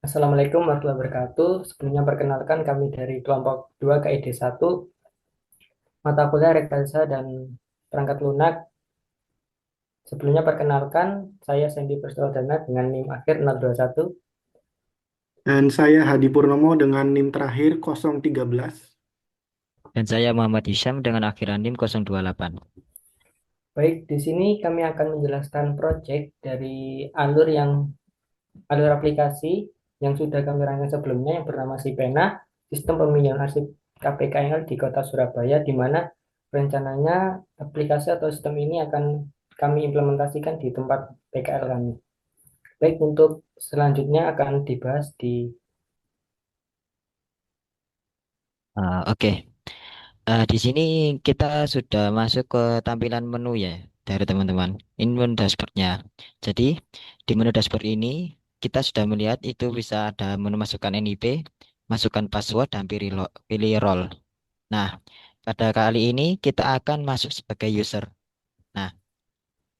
Assalamualaikum warahmatullahi wabarakatuh. Sebelumnya perkenalkan kami dari kelompok 2 KID 1, mata kuliah rekayasa dan perangkat lunak. Sebelumnya perkenalkan, saya Sandy Prasetyo dengan NIM akhir 021. Dan saya Hadi Purnomo dengan NIM terakhir 013. Dan saya Muhammad Hisham dengan akhiran NIM 028. Baik, di sini kami akan menjelaskan proyek dari alur aplikasi yang sudah kami rancang sebelumnya yang bernama Sipena, Sistem Peminjaman Arsip KPKL di Kota Surabaya, di mana rencananya aplikasi atau sistem ini akan kami implementasikan di tempat PKL kami. Baik, untuk selanjutnya akan dibahas di Oke. Di sini kita sudah masuk ke tampilan menu ya dari teman-teman. Ini menu dashboardnya. Jadi di menu dashboard ini kita sudah melihat itu bisa ada menu masukkan NIP, masukkan password dan pilih role. Nah, pada kali ini kita akan masuk sebagai user. Nah,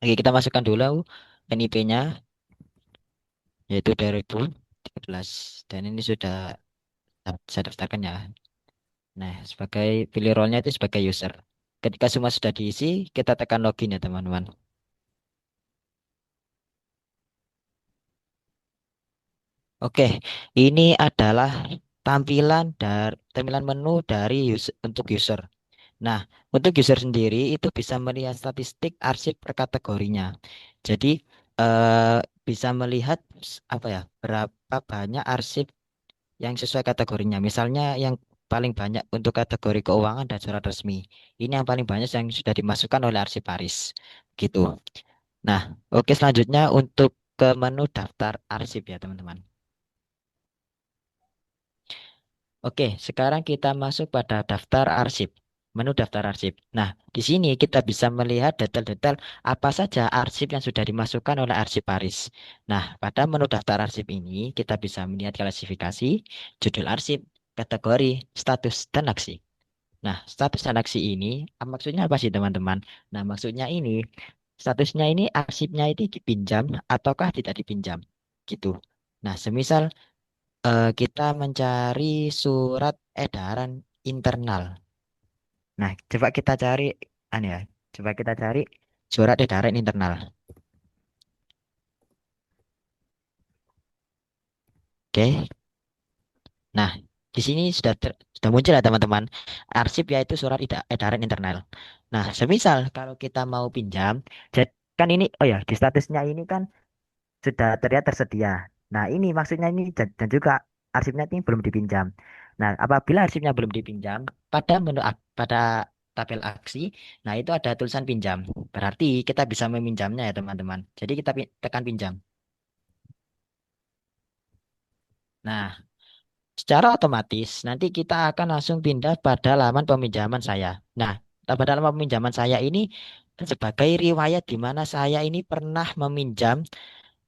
oke, kita masukkan dulu NIP-nya yaitu 2013 dan ini sudah saya daftarkan ya. Nah, sebagai pilih role-nya itu sebagai user. Ketika semua sudah diisi, kita tekan login ya teman-teman. Oke, ini adalah tampilan menu dari untuk user. Nah, untuk user sendiri itu bisa melihat statistik arsip per kategorinya. Jadi bisa melihat apa ya, berapa banyak arsip yang sesuai kategorinya. Misalnya yang paling banyak untuk kategori keuangan dan surat resmi. Ini yang paling banyak yang sudah dimasukkan oleh arsiparis. Gitu. Nah, oke selanjutnya untuk ke menu daftar arsip ya teman-teman. Oke, sekarang kita masuk pada daftar arsip. Menu daftar arsip. Nah, di sini kita bisa melihat detail-detail apa saja arsip yang sudah dimasukkan oleh arsiparis. Nah, pada menu daftar arsip ini kita bisa melihat klasifikasi, judul arsip, kategori, status, dan aksi. Nah, status dan aksi ini maksudnya apa sih teman-teman? Nah, maksudnya ini statusnya ini arsipnya itu dipinjam ataukah tidak dipinjam. Gitu. Nah, semisal kita mencari surat edaran internal. Nah, coba kita cari, ya, coba kita cari surat edaran internal. Oke. Nah, di sini sudah muncul ya teman-teman. Arsip yaitu surat edaran internal. Nah, semisal kalau kita mau pinjam, kan ini, oh ya, di statusnya ini kan sudah terlihat tersedia. Nah, ini maksudnya ini dan juga arsipnya ini belum dipinjam. Nah, apabila arsipnya belum dipinjam, pada tabel aksi, nah itu ada tulisan pinjam. Berarti kita bisa meminjamnya ya, teman-teman. Jadi kita tekan pinjam. Nah, secara otomatis nanti kita akan langsung pindah pada laman peminjaman saya. Nah, pada laman peminjaman saya ini sebagai riwayat di mana saya ini pernah meminjam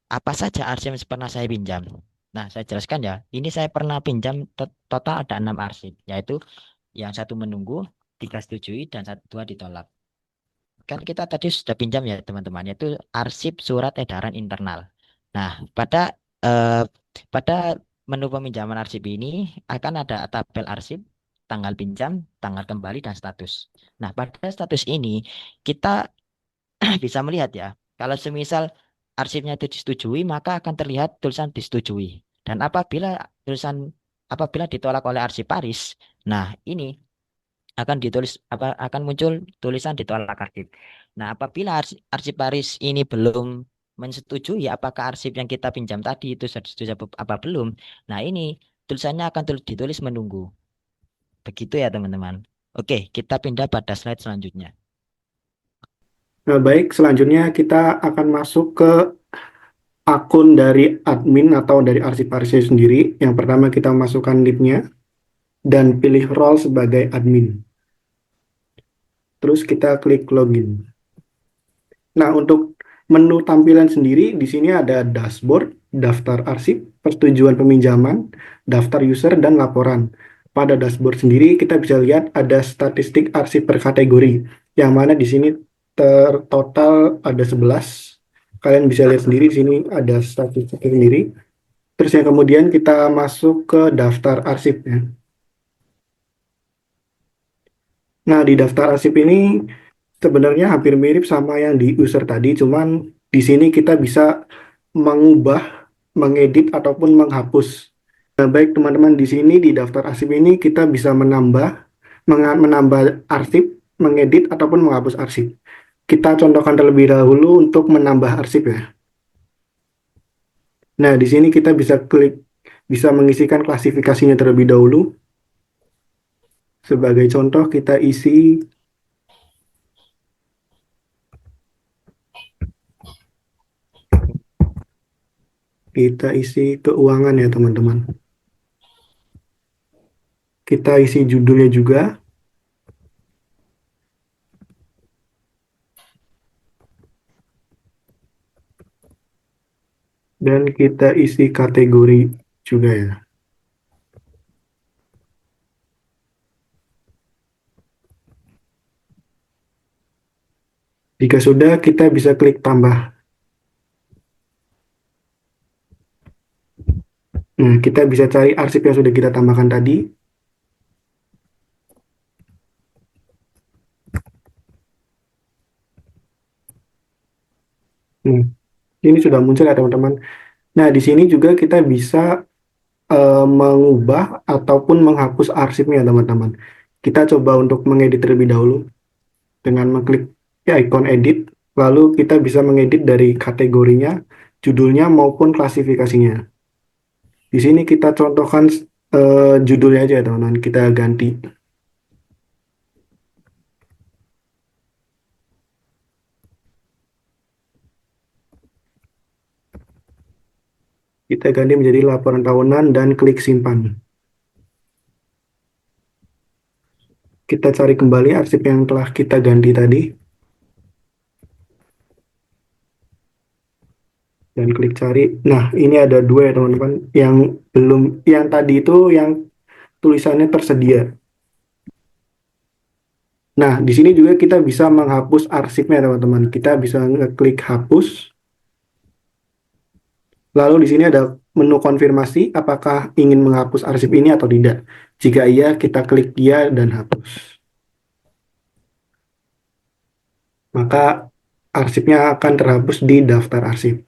apa saja arsip yang pernah saya pinjam. Nah, saya jelaskan ya. Ini saya pernah pinjam total ada 6 arsip, yaitu yang satu menunggu, tiga setujui, dan satu dua ditolak. Kan kita tadi sudah pinjam ya teman-teman, yaitu arsip surat edaran internal. Nah, eh, pada menu peminjaman arsip ini akan ada tabel arsip, tanggal pinjam, tanggal kembali, dan status. Nah, pada status ini kita bisa melihat ya, kalau semisal arsipnya itu disetujui, maka akan terlihat tulisan disetujui. Dan apabila ditolak oleh arsiparis, nah ini akan muncul tulisan ditolak arsip. Nah, apabila arsiparis ini belum menyetujui apakah arsip yang kita pinjam tadi itu sudah setuju apa belum. Nah, ini tulisannya akan ditulis menunggu. Begitu ya, teman-teman. Oke, kita pindah pada slide selanjutnya. Nah, baik, selanjutnya kita akan masuk ke akun dari admin atau dari arsip-arsip sendiri. Yang pertama kita masukkan nicknya dan pilih role sebagai admin. Terus kita klik login. Nah, untuk menu tampilan sendiri, di sini ada dashboard, daftar arsip, persetujuan peminjaman, daftar user, dan laporan. Pada dashboard sendiri, kita bisa lihat ada statistik arsip per kategori, yang mana di sini tertotal ada 11. Kalian bisa lihat sendiri, di sini ada statistik sendiri. Terus yang kemudian kita masuk ke daftar arsipnya. Nah, di daftar arsip ini sebenarnya hampir mirip sama yang di user tadi, cuman di sini kita bisa mengubah, mengedit ataupun menghapus. Nah, baik teman-teman, di sini di daftar arsip ini kita bisa menambah arsip, mengedit ataupun menghapus arsip. Kita contohkan terlebih dahulu untuk menambah arsip ya. Nah, di sini kita bisa mengisikan klasifikasinya terlebih dahulu. Sebagai contoh kita isi keuangan ya teman-teman. Kita isi judulnya juga. Dan kita isi kategori juga ya. Jika sudah, kita bisa klik tambah. Nah, kita bisa cari arsip yang sudah kita tambahkan tadi. Nah, ini sudah muncul ya teman-teman. Nah, di sini juga kita bisa mengubah ataupun menghapus arsipnya teman-teman. Kita coba untuk mengedit terlebih dahulu dengan mengklik ikon edit, lalu kita bisa mengedit dari kategorinya, judulnya maupun klasifikasinya. Di sini kita contohkan judulnya aja teman-teman, kita ganti. Kita ganti menjadi laporan tahunan dan klik simpan. Kita cari kembali arsip yang telah kita ganti tadi. Dan klik cari. Nah, ini ada dua ya teman-teman. Yang tadi itu yang tulisannya tersedia. Nah, di sini juga kita bisa menghapus arsipnya teman-teman. Kita bisa ngeklik hapus. Lalu di sini ada menu konfirmasi apakah ingin menghapus arsip ini atau tidak. Jika iya, kita klik iya dan hapus. Maka arsipnya akan terhapus di daftar arsip.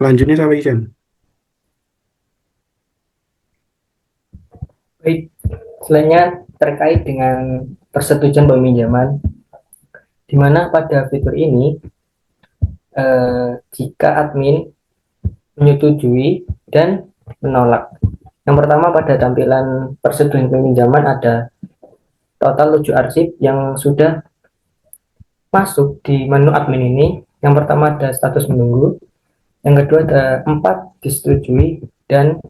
Selanjutnya sampai Isan. Baik, selanjutnya terkait dengan persetujuan peminjaman, di mana pada fitur ini jika admin menyetujui dan menolak. Yang pertama, pada tampilan persetujuan peminjaman ada total 7 arsip yang sudah masuk di menu admin ini. Yang pertama ada status menunggu, yang kedua ada 4 disetujui, dan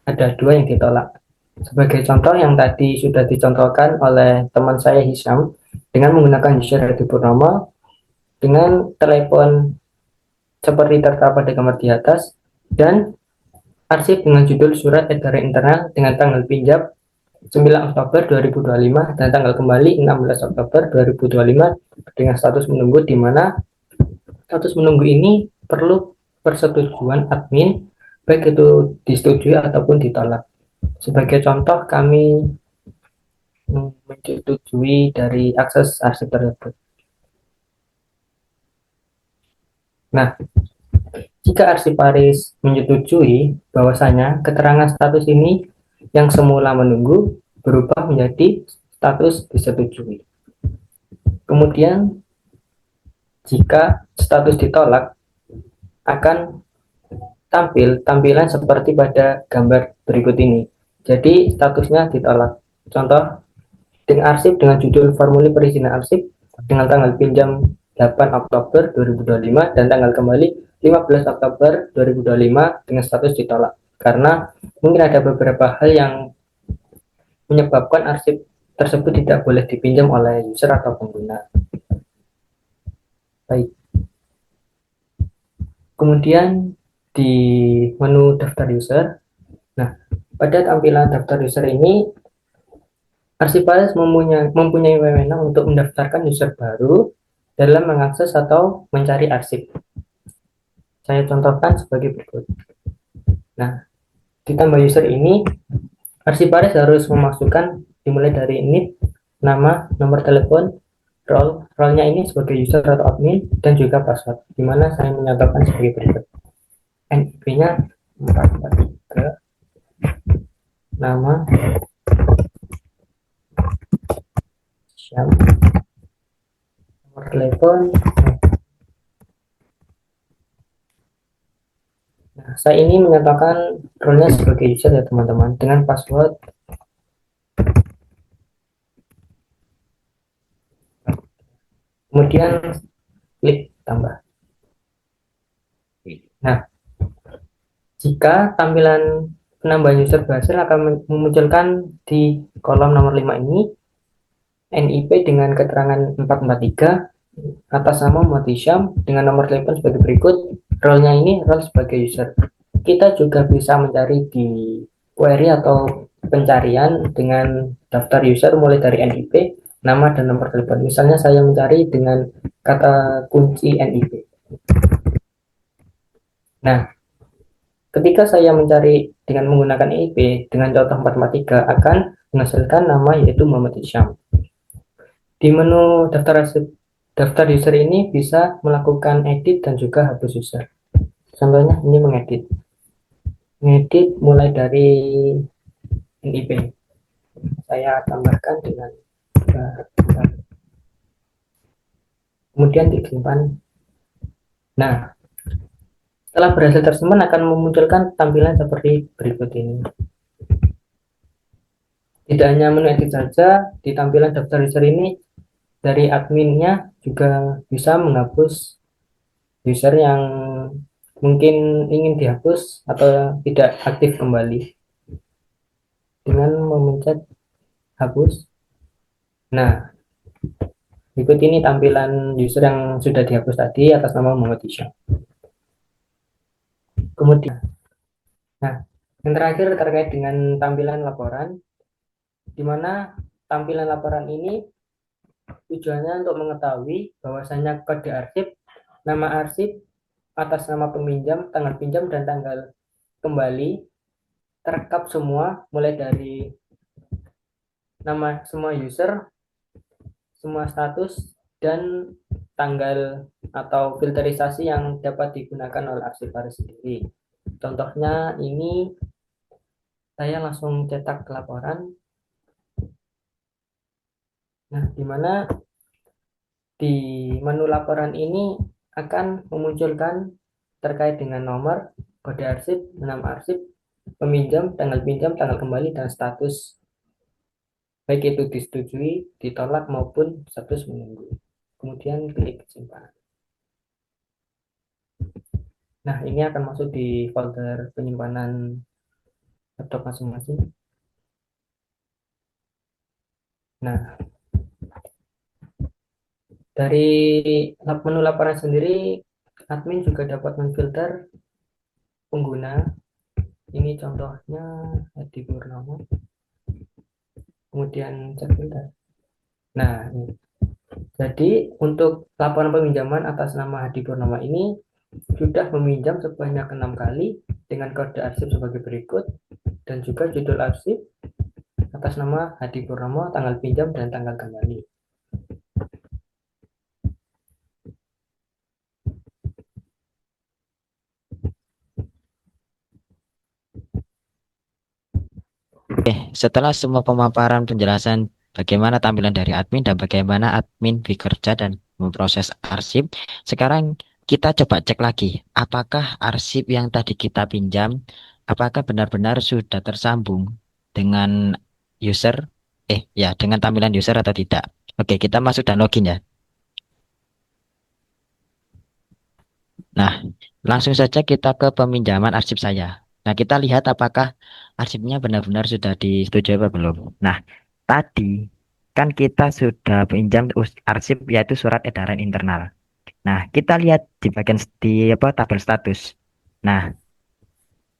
ada 2 yang ditolak. Sebagai contoh yang tadi sudah dicontohkan oleh teman saya Hisham dengan menggunakan user Hadi Purnomo dengan telepon seperti tertera pada gambar di atas, dan arsip dengan judul surat edaran internal dengan tanggal pinjam 9 Oktober 2025 dan tanggal kembali 16 Oktober 2025 dengan status menunggu, di mana status menunggu ini perlu persetujuan admin baik itu disetujui ataupun ditolak. Sebagai contoh, kami menyetujui dari akses arsip tersebut. Nah, jika arsiparis menyetujui, bahwasanya keterangan status ini yang semula menunggu berubah menjadi status disetujui. Kemudian, jika status ditolak, akan tampil tampilan seperti pada gambar berikut ini. Jadi, statusnya ditolak. Contoh, dengan arsip dengan judul formulir perizinan arsip dengan tanggal pinjam 8 Oktober 2025 dan tanggal kembali 15 Oktober 2025 dengan status ditolak, karena mungkin ada beberapa hal yang menyebabkan arsip tersebut tidak boleh dipinjam oleh user atau pengguna. Baik. Kemudian di menu daftar user, nah pada tampilan daftar user ini arsiparis mempunyai wewenang untuk mendaftarkan user baru dalam mengakses atau mencari arsip. Saya contohkan sebagai berikut. Nah, di tambah user ini, arsiparis harus memasukkan dimulai dari init, nama, nomor telepon, role-nya ini sebagai user atau admin, dan juga password, di mana saya menyatakan sebagai berikut. NIP-nya 443, nama, Syam, nomor telepon. Nah, saya ini menyatakan role-nya sebagai user ya teman-teman, dengan password. Kemudian klik tambah. Nah, jika tampilan penambahan user berhasil akan memunculkan di kolom nomor 5 ini NIP dengan keterangan 443, atas nama Muhammad Hisham dengan nomor telepon sebagai berikut. Role-nya ini role sebagai user. Kita juga bisa mencari di query atau pencarian dengan daftar user mulai dari NIP, nama dan nomor telepon. Misalnya saya mencari dengan kata kunci NIP. Nah, ketika saya mencari dengan menggunakan NIP dengan contoh 443 akan menghasilkan nama yaitu Muhammad Hisham. Di menu daftar user ini bisa melakukan edit dan juga hapus user. Contohnya ini mengedit mulai dari NIP. Saya tambahkan dengan kemudian disimpan. Nah, setelah berhasil tersimpan akan memunculkan tampilan seperti berikut ini. Tidak hanya menu edit saja, di tampilan daftar user ini dari adminnya juga bisa menghapus user yang mungkin ingin dihapus atau tidak aktif kembali dengan memencet hapus. Nah, berikut ini tampilan user yang sudah dihapus tadi atas nama Muhammad Hisham. Kemudian, nah, yang terakhir terkait dengan tampilan laporan, di mana tampilan laporan ini tujuannya untuk mengetahui bahwasanya kode arsip, nama arsip, atas nama peminjam, tanggal pinjam, dan tanggal kembali terekam semua mulai dari nama semua user, semua status, dan tanggal atau filterisasi yang dapat digunakan oleh arsiparis sendiri. Contohnya ini saya langsung cetak laporan. Nah, di mana di menu laporan ini akan memunculkan terkait dengan nomor, kode arsip, nama arsip, peminjam, tanggal pinjam, tanggal kembali, dan status, baik itu disetujui, ditolak, maupun status menunggu. Kemudian klik simpan. Nah, ini akan masuk di folder penyimpanan laptop masing-masing. Nah, dari menu laporan sendiri, admin juga dapat memfilter pengguna. Ini contohnya Hadi Purnomo. Kemudian cek filter. Nah, ini. Jadi untuk laporan peminjaman atas nama Hadi Purnomo ini sudah meminjam sebanyak 6 kali dengan kode arsip sebagai berikut, dan juga judul arsip atas nama Hadi Purnomo, tanggal pinjam, dan tanggal kembali. Oke, setelah semua pemaparan penjelasan bagaimana tampilan dari admin dan bagaimana admin bekerja dan memproses arsip, sekarang kita coba cek lagi, apakah arsip yang tadi kita pinjam, apakah benar-benar sudah tersambung dengan user, ya, dengan tampilan user atau tidak. Oke, kita masuk dan login ya. Nah, langsung saja kita ke peminjaman arsip saya. Nah, kita lihat apakah arsipnya benar-benar sudah disetujui apa belum. Nah, tadi kan kita sudah pinjam arsip yaitu surat edaran internal. Nah, kita lihat di bagian di apa tabel status. Nah,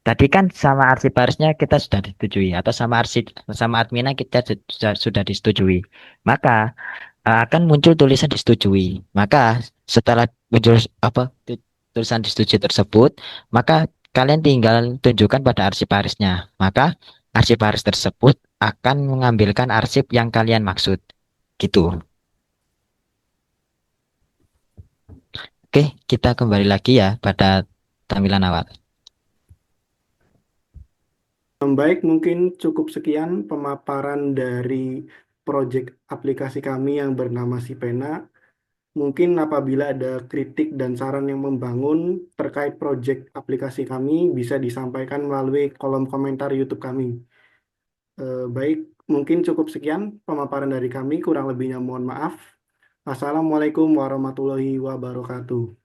tadi kan sama arsiparisnya kita sudah disetujui atau sama arsip sama adminnya kita sudah disetujui. Maka akan muncul tulisan disetujui. Maka setelah muncul tulisan disetujui tersebut, maka kalian tinggal tunjukkan pada arsiparisnya. Maka arsiparis tersebut akan mengambilkan arsip yang kalian maksud. Gitu. Oke, kita kembali lagi ya pada tampilan awal. Baik, mungkin cukup sekian pemaparan dari proyek aplikasi kami yang bernama Sipena. Mungkin apabila ada kritik dan saran yang membangun terkait proyek aplikasi kami, bisa disampaikan melalui kolom komentar YouTube kami. Baik, mungkin cukup sekian pemaparan dari kami. Kurang lebihnya mohon maaf. Assalamualaikum warahmatullahi wabarakatuh.